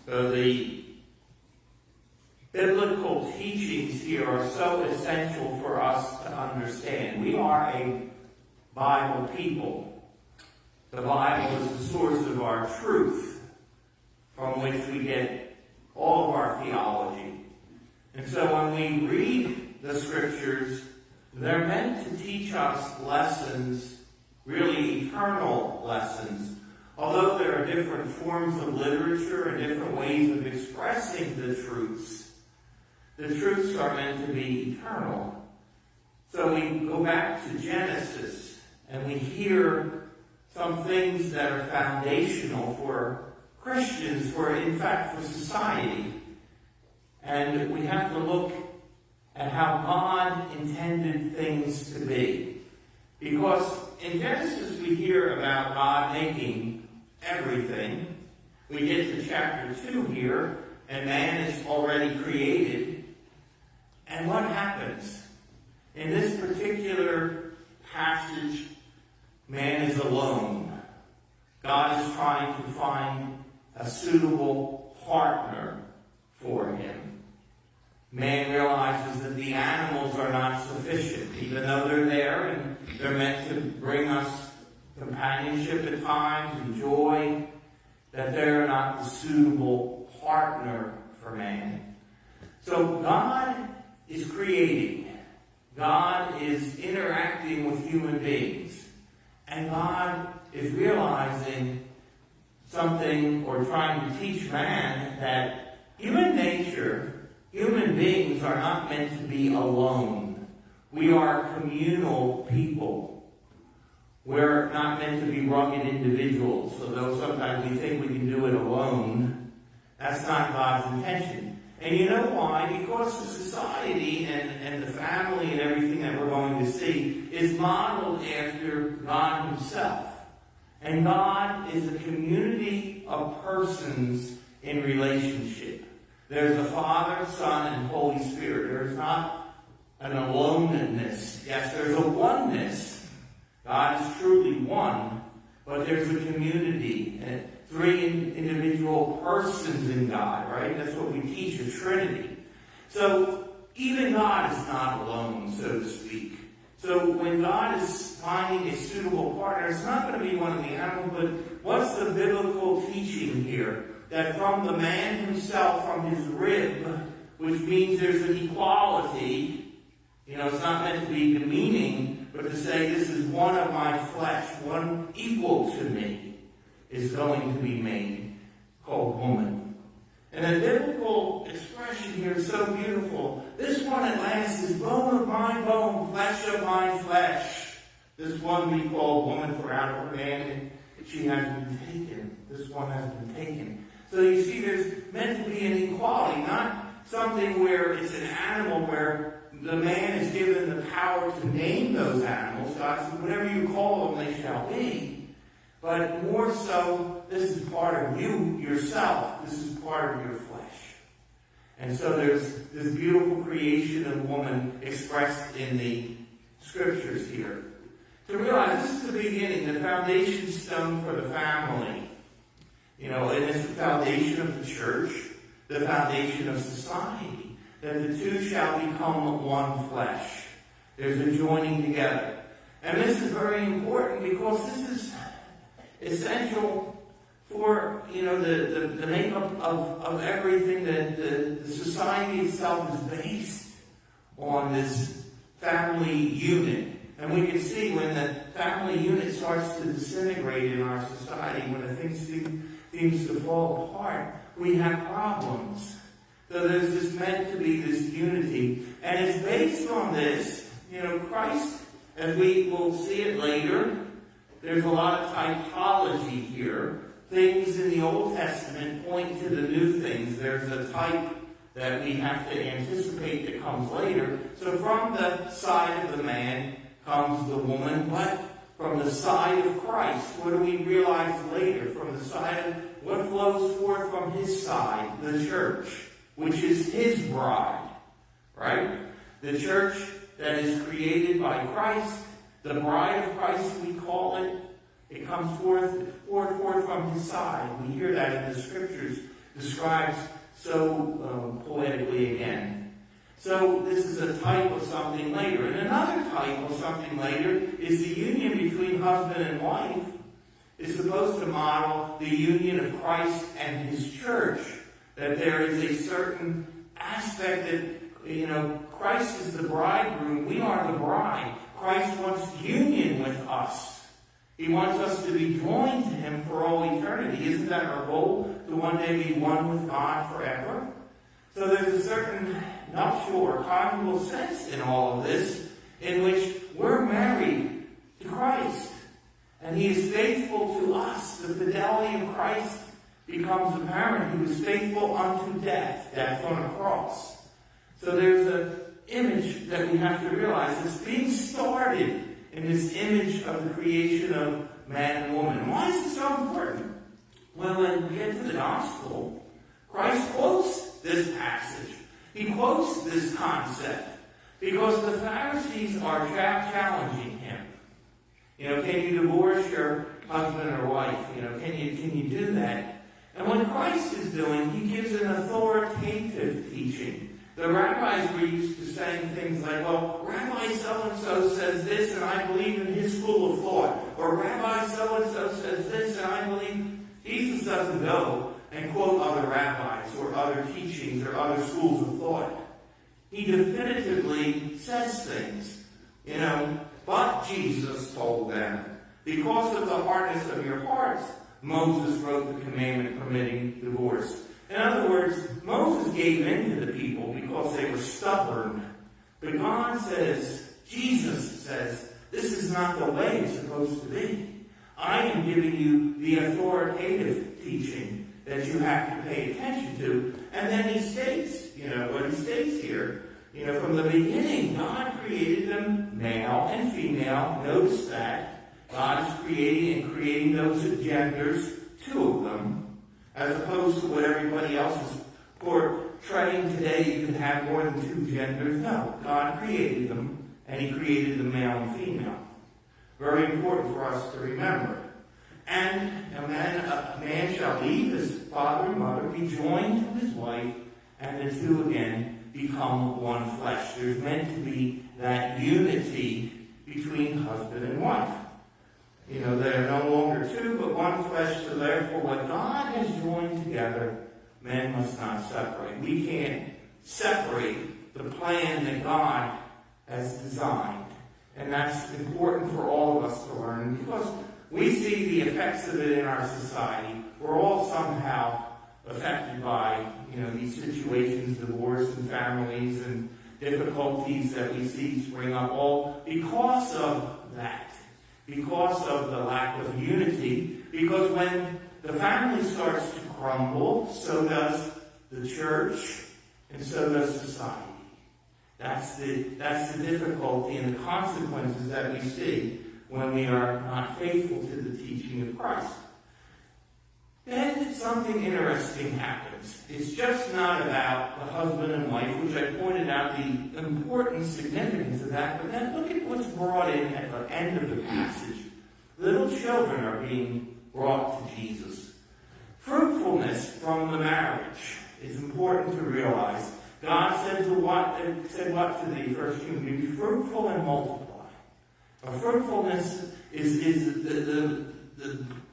So the biblical teachings here are so essential for us to understand. We are a Bible people. The Bible is the source of our truth, from which we get all of our theology. And so when we read the Scriptures, they're meant to teach us lessons, really eternal lessons. Although there are different forms of literature and different ways of expressing the truths are meant to be eternal. So we go back to Genesis and we hear some things that are foundational for Christians, in fact, for society. And we have to look at how God intended things to be. Because in Genesis we hear about God making everything. We get to chapter 2 here, and man is already created. And what happens? In this particular passage, man is alone. God is trying to find a suitable partner for him. Man realizes that the animals are not sufficient, even though they're there and they're meant to bring us companionship at times and joy, that they're not the suitable partner for man. So God is creating. God is interacting with human beings. And God is realizing something, or trying to teach man, that human nature, human beings are not meant to be alone. We are communal people. We're not meant to be rugged individuals, although sometimes we think we can do it alone. That's not God's intention. And you know why? Because the society and the family and everything that we're going to see is modeled after God himself. And God is a community of persons in relationship. There's a Father, Son, and Holy Spirit. There's not an aloneness. Yes, there's a oneness. God is truly one, but there's a community. And 3 individual persons in God, right? That's what we teach, a Trinity. So even God is not alone, so to speak. So when God is finding a suitable partner, it's not going to be one of the animals, but what's the biblical teaching here? That from the man himself, from his rib, which means there's an equality, it's not meant to be demeaning, but to say this is one of my flesh, one equal to me, is going to be made, called woman. And the biblical expression here is so beautiful. This one at last is bone of my bone, flesh of my flesh. This one we call woman, for out of her man, she has been taken. This one has been taken. So you see, there's meant to be an equality, not something where it's an animal where the man is given the power to name those animals. God said, whatever you call them, they shall be. But more so, this is part of you, yourself. This is part of your flesh. And so there's this beautiful creation of woman expressed in the Scriptures here. To realize this is the beginning, the foundation stone for the family. And it's the foundation of the church, the foundation of society, that the two shall become one flesh. There's a joining together. And this is very important because this is essential for, the makeup of everything. That the society itself is based on this family unit. And we can see when the family unit starts to disintegrate in our society, when the things seems to fall apart, we have problems. So there's this meant to be this unity. And it's based on this, Christ, as we will see it later, there's a lot of typology here. Things in the Old Testament point to the new things. There's a type that we have to anticipate that comes later. So from the side of the man comes the woman, but from the side of Christ, what do we realize later? From the side of what flows forth from his side, the church, which is his bride, right? The church that is created by Christ, the bride of Christ, we call it. It comes forth from his side. We hear that in the Scriptures. describes so poetically again. So this is a type of something later. And another type of something later is the union between husband and wife. It's supposed to model the union of Christ and his church. That there is a certain aspect that, Christ is the bridegroom. We are the bride. Christ wants union with us. He wants us to be joined to him for all eternity. Isn't that our goal? To one day be one with God forever? So there's a certain nuptial or conjugal sense in all of this, in which we're married to Christ. And he is faithful to us. The fidelity of Christ becomes apparent. He was faithful unto death on a cross. So there's an image that we have to realize. It's being started in this image of the creation of man and woman. Why is it so important? Well, when we get to the gospel, Christ quotes this passage. He quotes this concept because the Pharisees are challenging him. Can you divorce your husband or wife? Can you do that? And what Christ is doing, he gives an authoritative teaching. The rabbis were used to saying things like, well, Rabbi so-and-so says this, and I believe in his school of thought. Or Rabbi so-and-so says this, and I believe. Jesus doesn't go and quote other rabbis or other teachings or other schools of thought. He definitively says things. But Jesus told them, because of the hardness of your hearts, Moses wrote the commandment permitting divorce. In other words, Moses gave in to the people because they were stubborn. But God says, Jesus says, this is not the way it's supposed to be. I am giving you the authoritative teaching that you have to pay attention to. And then he states, what he states here, from the beginning, God created them male and female. Notice that. God is creating those genders, two of them. As opposed to what everybody else is portraying today, you can have more than two genders. No, God created them, and he created the male and female. Very important for us to remember. And a man shall leave his father and mother, be joined to his wife, and the two again become one flesh. There's meant to be that unity between husband and wife. They are no longer two, but one flesh. So therefore, what God has joined together, men must not separate. We can't separate the plan that God has designed. And that's important for all of us to learn, because we see the effects of it in our society. We're all somehow affected by, these situations, divorce and families and difficulties that we see spring up, all because of that. Because of the lack of unity, because when the family starts to crumble, so does the church, and so does society. That's the difficulty and the consequences that we see when we are not faithful to the teaching of Christ. Then something interesting happens. It's just not about the husband and wife, which I pointed out the important significance of that, but then look at what's brought in at the end of the passage. Little children are being brought to Jesus. Fruitfulness from the marriage is important to realize. God said what to the first human being? Be fruitful and multiply. Fruitfulness is the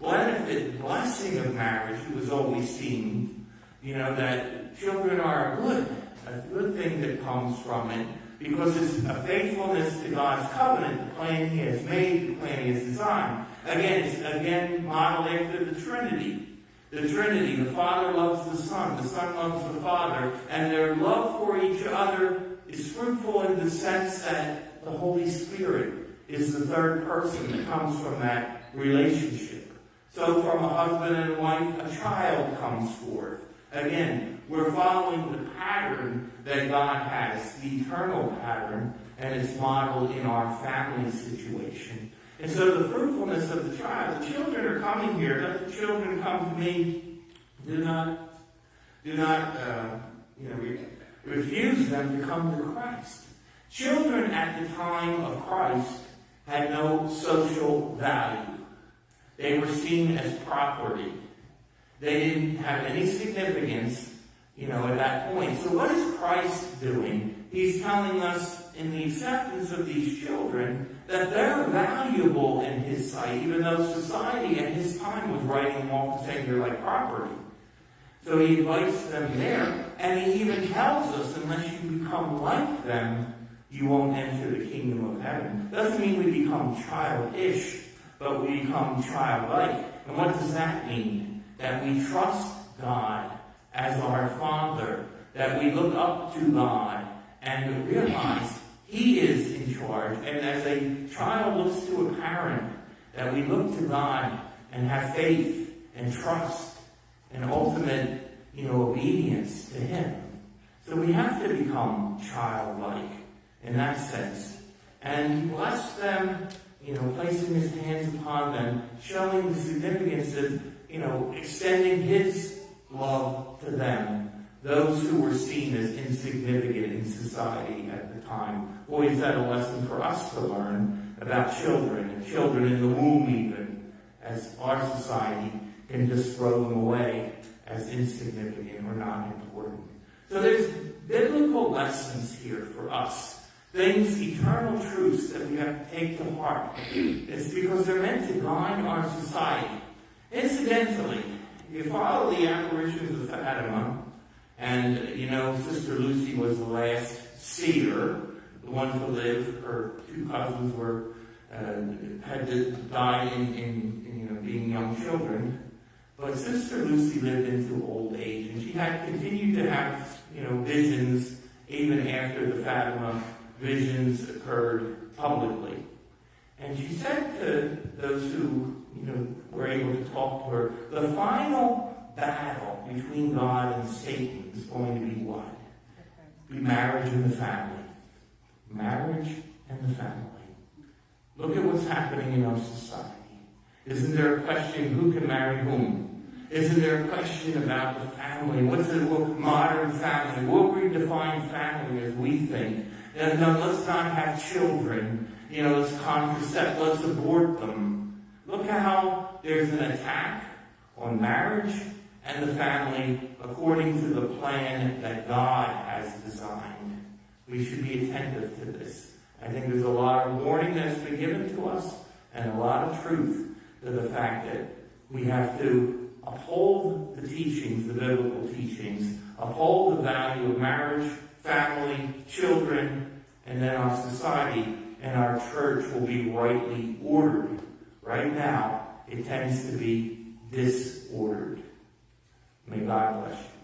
benefit, blessing of marriage. It was always seen, that children are a good thing that comes from it, because it's a faithfulness to God's covenant, the plan he has made, the plan he has designed. It's modeled after the Trinity. The Trinity, the Father loves the Son loves the Father, and their love for each other is fruitful in the sense that the Holy Spirit is the third person that comes from that relationship. So from a husband and wife, a child comes forth. Again, we're following the pattern that God has, the eternal pattern, and it's modeled in our family situation. And so the fruitfulness of the child, the children are coming here. Let the children come to me. Do not refuse them to come to Christ. Children at the time of Christ had no social value. They were seen as property. They didn't have any significance, at that point. So what is Christ doing? He's telling us in the acceptance of these children that they're valuable in his sight, even though society at his time was writing them off and saying they're like property. So he invites them there, and he even tells us, unless you become like them, you won't enter the kingdom of heaven. Doesn't mean we become childish, but we become childlike. And what does that mean? That we trust God as our Father, that we look up to God and realize he is in charge. And as a child looks to a parent, that we look to God and have faith and trust and ultimate, obedience to him. So we have to become childlike in that sense. And he blessed them, placing his hands upon them, showing the significance of, extending his love to them, those who were seen as insignificant in society at the time. Boy, is that a lesson for us to learn about children, and children in the womb even, as our society can just throw them away as insignificant or not important. So there's biblical lessons here for us. Things, eternal truths that we have to take to heart. It's because they're meant to guide our society. Incidentally, if you follow the apparitions of Fatima, and, Sister Lucy was the last seer, the one to live. Her two cousins had to die in being young children. But Sister Lucy lived into old age, and she had continued to have, visions even after the Fatima visions occurred publicly. And she said to those who, were able to talk to her, the final battle between God and Satan is going to be what? Be marriage and the family. Marriage and the family. Look at what's happening in our society. Isn't there a question, who can marry whom? Isn't there a question about the family? What's the modern family? What we define family as we think? No, let's not have children. Let's contracept, let's abort them. Look how there's an attack on marriage and the family according to the plan that God has designed. We should be attentive to this. I think there's a lot of warning that's been given to us and a lot of truth to the fact that we have to uphold the teachings, the biblical teachings, uphold the value of marriage, family, children, and then our society and our church will be rightly ordered. Right now, it tends to be disordered. May God bless you.